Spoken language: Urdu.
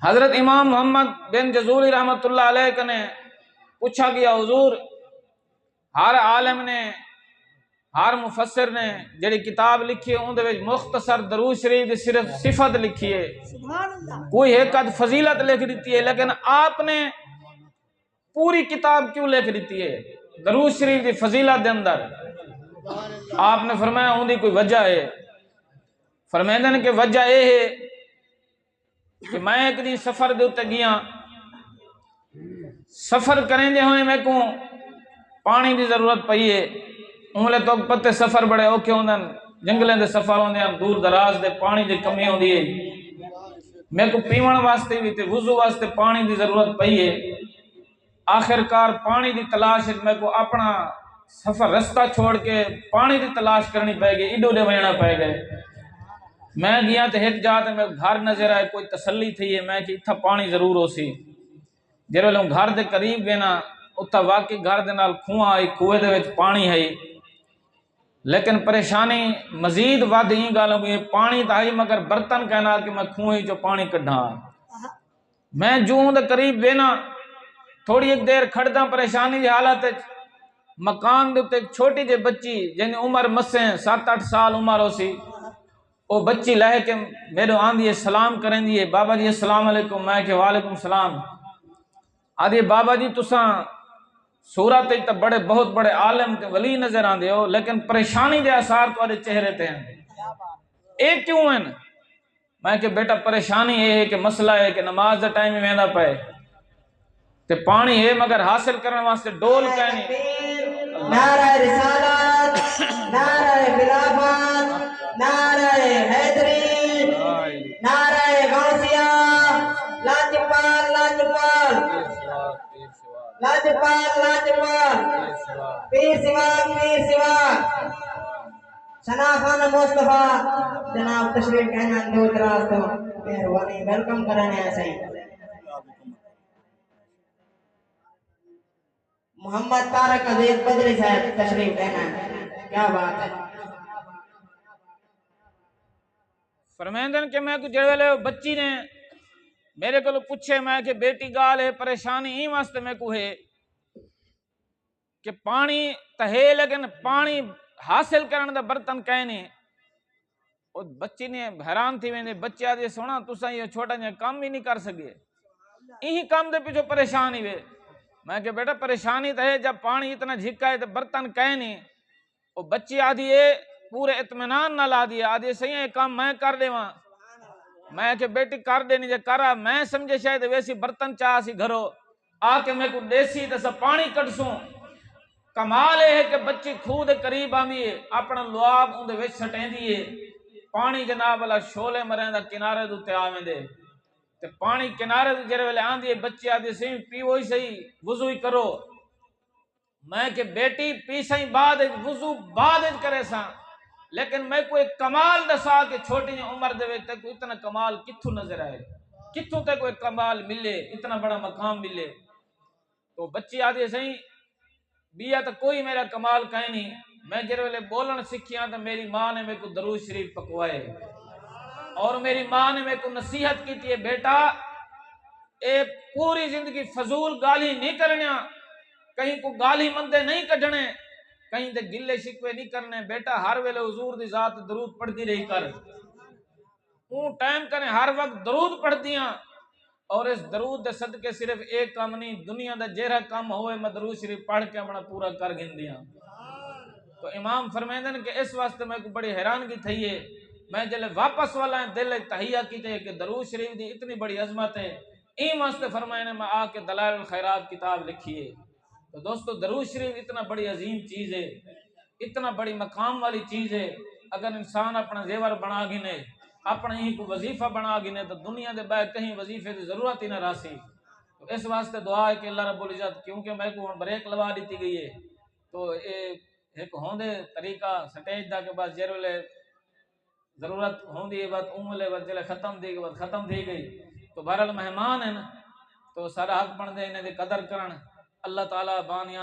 حضرت امام محمد بن جزوری رحمت اللہ علیہ نے پوچھا کہ حضور ہر عالم نے ہر مفسر نے جڑی کتاب لکھی ہے اندے وچ مختصر درود شریف دی صرف صفت لکھی ہے، کوئی ایک آدھ فضیلت لکھ دیتی ہے، لیکن آپ نے پوری کتاب کیوں لکھ دیتی ہے درود شریف دی فضیلت دے اندر؟ آپ نے فرمایا ان دی کوئی وجہ ہے، فرمائندے نے کہ وجہ یہ ہے کہ میں ایک دن سفر دے اتے گیا، سفر کریں دے ہوئے میں کو پانی دی ضرورت پئی ہے، انہوں تو پتے سفر بڑے اوکھے ہوندے جنگلیں دے سفر ہوندے ہیں، دور دراز دے پانی دی کمی ہوندی ہے، میں کو پیون واسطے بھی تے وضو واسطے پانی دی ضرورت پئی ہے، آخرکار پانی دی تلاش میں کو اپنا سفر رستہ چھوڑ کے پانی دی تلاش کرنی پائے گی، ایڈو دے وجنا پائے گئے، میں گیا تے ایک جاتے میں گھر نظر آئے، کوئی تسلی تھی ہے میں کہ اتھا پانی ضرور ہو سی، جرے لوگ گھر دے قریب گئے نا اتھا واقعی گھر دے نال کھوئا آئی، کھوئے دے وچ پانی ہے، لیکن پریشانی مزید ود ہی گالوں گی پانی تاہی مگر برتن کہنا کہ میں کھوئے جو پانی کڈھا، میں جوں دے قریب بینا تھوڑی ایک دیر کھڑتا پریشانی دی حالت مکان دے ایک چھوٹی جے بچی جن عمر مسیں 7-8 سال عمر ہو سی، وہ بچی لہ کے میرے آن دیئے سلام کریں دیئے، بابا جی السلام علیکم، میں کہ وعلیکم السلام، آدھے بابا جی تساں صورت تا بڑے بہت بڑے عالم تے ولی نظر آن دے ہو، لیکن پریشانی دے اثار تو آدھے چہرے تے ہیں، ایک کیوں ہیں؟ میں کہ بیٹا پریشانی یہ ہے کہ مسئلہ ہے کہ نماز دا ٹائم ہی مہندا پائے تے پانی ہے مگر حاصل کرنے واسطے ڈول کہنی، نعرہ رسالت، نعرہ خلافت، نعرہ حیدری، نعرہ غوثیہ، لاجپال لاجپال، لاجپال لاجپال، پیر سوار پیر سوار، شناخان مصطفیٰ جناب تشریف کہنا دو تراز تو مہربانی ویلکم کرانے ہیں صحیح محمد طارق عزیز بدری صاحب تشریف کہنا ہے، کیا بات ہے؟ فرمیندن کہ میں کو جڑے بچی نے میرے کو پوچھے میں کہ بیٹی گال ہے پریشانی ہی واسطے میں کو ہے کہ پانی تہے لیکن پانی حاصل کرنے دا برتن کہنے، اور بچی نے حیران تھی ویندے بچے آدھے سونا تساں یہ چھوٹا جہاں کام بھی نہیں کر سکے، یہی کام دے پیچھو پریشانی ہوئے، میں کہ بیٹا پریشانی تو ہے جب پانی اتنا جھکا ہے تو برتن کہنے، اور بچی آدھی ہے پورے اطمینان نہ لا دیا، آدھی صحیح ہے کام میں کر دے وہاں، میں کہ بیٹی کر دینی جے کرا میں سمجھے شاید ویسی برتن چاہ سی گھرو آ کے میں کو دیسی تو سب پانی کٹ سوں، کمال ہے کہ بچی کھو دے قریب آمی ہے اپنا لواب اندے وچ سٹیں دیئے، پانی جناب اللہ شولے مرین دا کنارے دوتے آویں دے، تے پانی کنارے دے جرے والے آن دیئے بچی آدھی صحیح پیو ہی صحیح وضو ہی کرو، میں کہ بیٹی پی صحیح بعد وضو بعد کرے ساں، لیکن میں کوئی کمال دسا کہ چھوٹی عمر دے وچ تے کوئی اتنا کمال کتھوں نظر آئے، کتھوں تے کوئی کمال ملے اتنا بڑا مقام ملے، تو بچی آدھی صحیح بیا تو کوئی میرا کمال کہیں نہیں، میں جرے والے بولن سکھیاں تو میری ماں نے میرے کو درود شریف پکوائے، اور میری ماں نے میرے کو نصیحت کی تھی بیٹا اے پوری زندگی فضول گالی نہیں کرنیا، کہیں کو گالی مندے نہیں کڈنے، کہیں دے گلے شکوے نہیں کرنے، بیٹا ہر ویلے حضور دی ذات درود پڑھتی رہی کر، اون ٹائم کریں ہر وقت درود پڑھ دیاں، اور اس درود دے صدقے صرف ایک کام نہیں دنیا دا جیرہ کام ہوئے میں درود شریف پڑھ کے اپنا پورا کر گن دیاں، تو امام فرمیندن کہ اس واسطے میں کو بڑی حیرانگی تھی ہے، میں جلے واپس والا دل تحیہ کی تے کہ درود شریف دی اتنی بڑی عظمت ہے، این واسطے فرمائنے میں آ کے دلائل الخیرات کتاب لکھی ہے، تو دوستو درود شریف اتنا بڑی عظیم چیز ہے، اتنا بڑی مقام والی چیز ہے، اگر انسان اپنا زیور بنا گنے اپنا ہی کو وظیفہ بنا گنے تو دنیا دے باہر کہیں وظیفے کی ضرورت ہی نہ راسی، تو اس واسطے دعا ہے کہ اللہ رب العزت کیونکہ میں کو بریک لوا دیتی گئی ہے تو ایک ہوندے طریقہ سٹیج دا کے بعد جیرولے ضرورت ہوندی ہے بعد امولے بعد جلے ختم دی گئی ختم دی گئی، تو بہرحال مہمان ہیں تو سارا حق بن دے انہیں دے قدر کرن، اللہ تعالیٰ بانیاں